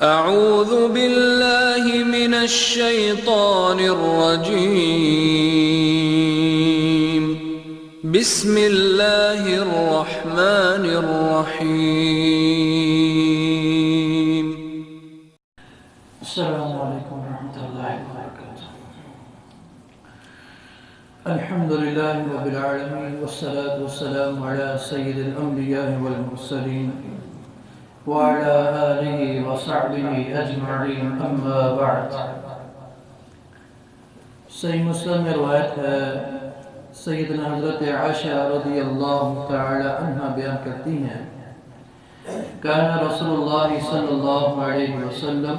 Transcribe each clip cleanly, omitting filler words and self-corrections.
أعوذ بالله من الشيطان الرجيم. بسم الله الرحمن الرحيم. السلام عليكم ورحمة الله وبركاته. الحمد لله رب العالمين، والصلاة والسلام على سيد الأنبياء والمرسلين وعلى آله وصحبه أجمعين، أما بعد. صحیح مسلم میں روایت ہے، سیدنا حضرت عائشہ رضی اللہ تعالی عنہ بیان کرتی ہیں، کان رسول اللہ صلی اللہ علیہ وسلم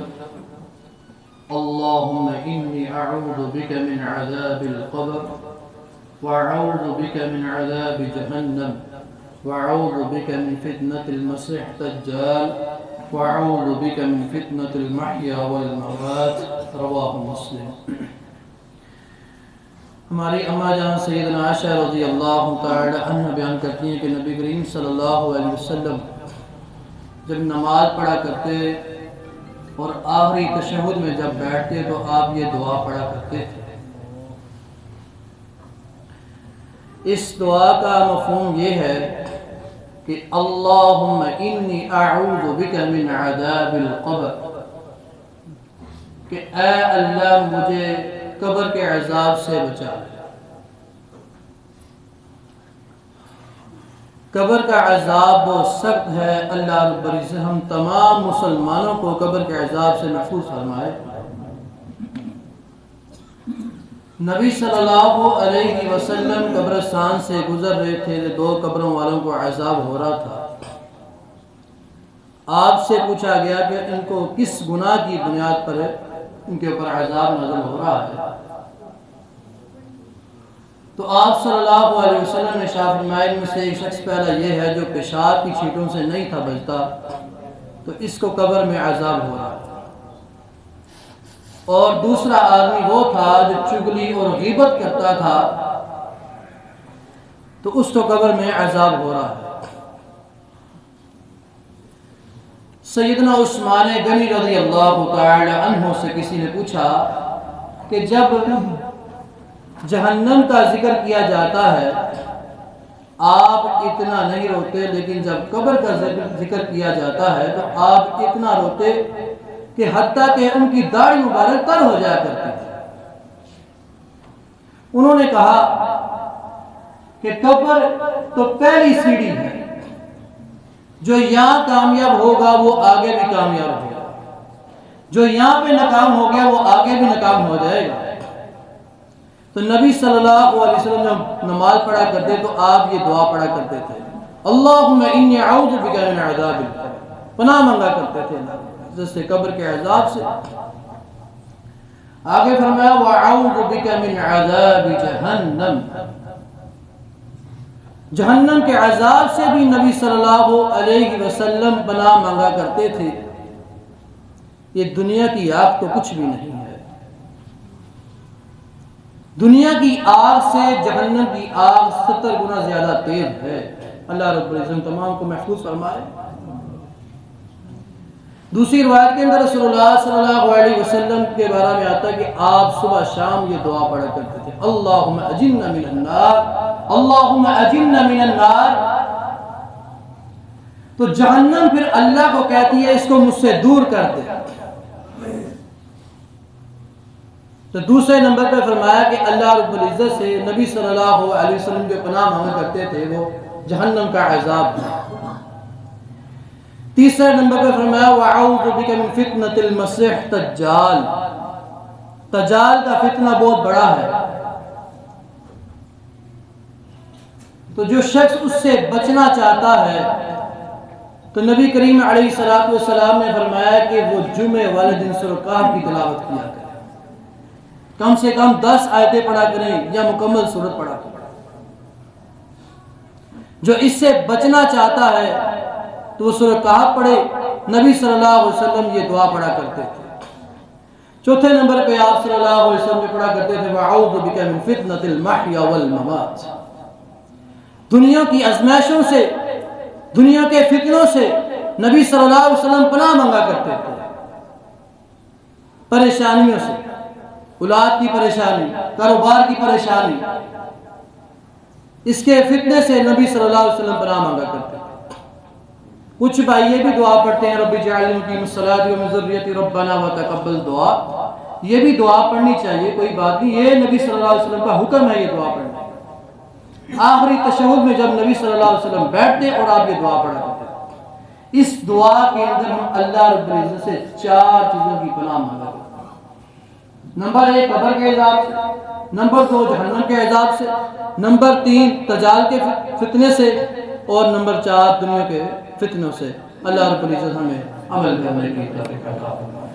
اللهم إني أعوذ بك من عذاب القبر وأعوذ بك من عذاب جهنم وأعوذ بك من فتنة المسيح الدجال وأعوذ بك من فتنة المحيا والممات. رواه مسلم. ہماری اما جان سیدنا عائشہ رضی اللہ تعالی عنہ بیان کرتی ہیں کہ نبی کریم صلی اللہ علیہ وسلم جب نماز پڑھا کرتے اور آخری تشہد میں جب بیٹھتے تو آپ یہ دعا پڑھا کرتے تھے. اس دعا کا مفہوم یہ ہے کہ اللہم انی اعوذ بک من عذاب القبر، کہ اے اللہ مجھے قبر کے عذاب سے بچا. قبر کا عذاب بہت سخت ہے. اللہ رب العزت ہم تمام مسلمانوں کو قبر کے عذاب سے محفوظ فرمائے. نبی صلی اللہ علیہ وسلم قبرستان سے گزر رہے تھے، دو قبروں والوں کو عذاب ہو رہا تھا. آپ سے پوچھا گیا کہ ان کو کس گناہ کی بنیاد پر ان کے اوپر عذاب نازل ہو رہا ہے. تو آپ صلی اللہ علیہ وسلم نے ارشاد فرمایا ان میں سے ایک شخص پہلا یہ ہے جو پیشاب کی چھینٹوں سے نہیں تھا بچتا، تو اس کو قبر میں عذاب ہو رہا ہے. اور دوسرا آدمی وہ تھا جو چغلی اور غیبت کرتا تھا، تو اس کو قبر میں عذاب ہو رہا ہے. سیدنا عثمان غنی رضی اللہ تعالی عنہ سے کسی نے پوچھا کہ جب جہنم کا ذکر کیا جاتا ہے آپ اتنا نہیں روتے، لیکن جب قبر کا ذکر کیا جاتا ہے تو آپ اتنا روتے کہ حتیٰ کہ ان کی داڑھی مبارک تر ہو جایا کرتی تھی. انہوں نے کہا کہ قبر تو پہلی سیڑھی ہے، جو یہاں کامیاب ہوگا وہ آگے بھی کامیاب ہوگا، جو یہاں پہ ناکام ہو گیا وہ آگے بھی ناکام ہو جائے گا. تو نبی صلی اللہ علیہ وسلم جب نماز پڑھا کرتے تو آپ یہ دعا پڑھا کرتے تھے، اللہم انی اعوذ بک من عذاب القبر، پناہ مانگا کرتے تھے جس سے قبر کے عذاب سے. آگے فرمایا وَأَعُوذُ بِكَ مِنْ عَذَابِ جَهَنَّمْ، جہنم کے عذاب سے بھی نبی صلی اللہ علیہ وسلم پناہ مانگا کرتے تھے. یہ دنیا کی آگ تو کچھ بھی نہیں ہے. دنیا کی آگ سے جہنم کی آگ 70 گنا زیادہ تیز ہے. اللہ رب العزت تمام کو محفوظ فرمائے. دوسری روایت کے اندر رسول اللہ صلی اللہ علیہ وسلم کے بارے میں آتا ہے کہ آپ صبح شام یہ دعا پڑھا کرتے تھے، اللہم اجرنا من النار، اللہم اجرنا من النار. تو جہنم پھر اللہ کو کہتی ہے اس کو مجھ سے دور کر دے. تو دوسرے نمبر پہ فرمایا کہ اللہ رب العزت سے نبی صلی اللہ علیہ وسلم جو پناہ مانگا کرتے تھے وہ جہنم کا عذاب ہے. تیسرے نمبر پہ فرمایا وَأَعُوذُ بِكَ مِن فِتْنَةِ الْمَسِيحِ الدَّجَّالِ، دجال کا فتنہ بہت بڑا ہے. تو جو شخص اس سے بچنا چاہتا ہے تو نبی کریم علیہ السلام نے فرمایا کہ وہ جمعے والے دن سورۃ کہف کی تلاوت کیا کرے، کم سے کم 10 آیتیں پڑھا کریں یا مکمل سورت پڑھا کریں. جو اس سے بچنا چاہتا ہے تو وہ سورۃ کہف پڑھے. نبی صلی اللہ علیہ وسلم یہ دعا پڑھا کرتے تھے. چوتھے نمبر پہ آپ صلی اللہ علیہ وسلم پڑھا کرتے تھے وَأَعُوذُ بِكَ مِن فِتْنَةِ الْمَحْيَا وَالْمَمَاتِ، دنیا کی ازمائشوں سے، دنیا کے فتنوں سے نبی صلی اللہ علیہ وسلم پناہ مانگا کرتے تھے. پریشانیوں سے، اولاد کی پریشانی، کاروبار کی پریشانی، اس کے فتنے سے نبی صلی اللہ علیہ وسلم پناہ مانگا کرتے ہیں۔ کچھ بھائی یہ بھی دعا پڑھتے ہیں رب اجعلنی مقیم الصلاۃ ومن ذریتی ربنا وتقبل دعا، یہ بھی دعا پڑھنی چاہیے، کوئی بات نہیں، یہ نبی صلی اللہ علیہ وسلم کا حکم ہے یہ دعا پڑھنا۔ آخری تشہد میں جب نبی صلی اللہ علیہ وسلم بیٹھتے اور آپ یہ دعا پڑھا کرتے، اس دعا کے اندر ہم اللہ رب العزت سے 4 چیزوں کی پناہ مانگا کرتے ہیں۔ نمبر 1 قبر کے عذاب سے، نمبر 2 جہنم کے عذاب سے، نمبر 3 دجال کے فتنے سے، اور نمبر 4 دنیا کے فتنوں سے۔ اللہ رب العزت ہمیں عمل کرنے کی توفیق عطا فرمائے۔